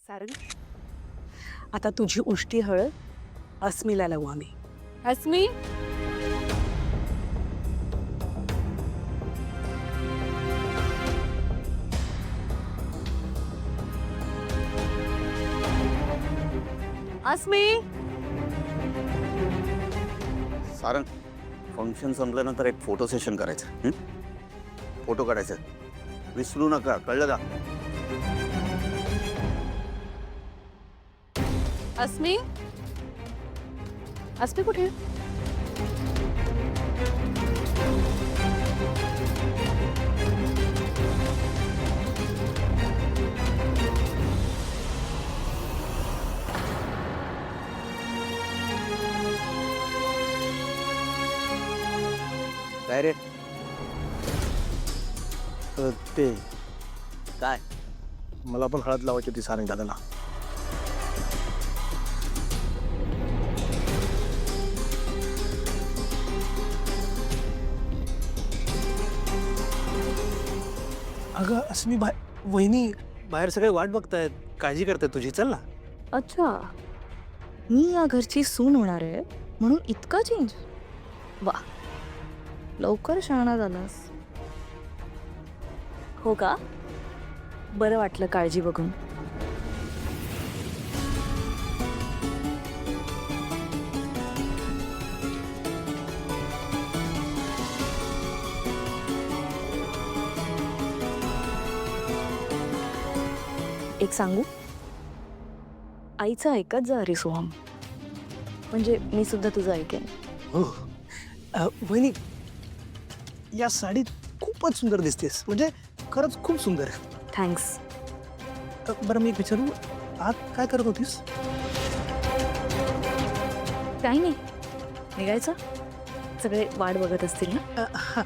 सारंग, आता तुझी उष्टी हळद अस्मीला लावू आम्ही. अस्मी, अस्मी, सारंग, फंक्शन संपल्यानंतर एक फोटो सेशन करायचं. फोटो काढायचं विसरू नका, कळलं का? अस्मी, अस्मी कुठे आहे? काय रे? ते काय? मला पण हळद लावायची होती सारंग दादाला. अगं अस्मी, वहिनी बाहेर सगळे वाट बघतायत, काळजी करतायत तुझी. चल ना. अच्छा, मी या घरची सून होणार आहे म्हणून इतका चेंज. वा, लवकर शहाणा झालास. हो का? बरं वाटलं काळजी बघून. एक सांगू, आईचं ऐकत जा रे सोहम. म्हणजे मी सुद्धा तुझं ऐकेन. हो. वहिनी, या साडीत खूपच सुंदर दिसतेस. म्हणजे खरंच खूप सुंदर. थँक्स. बरं, मी एक विचारू, आत काय करत होतीस? काही नाही, निघायचं. सगळे वाट बघत असतील ना. हा,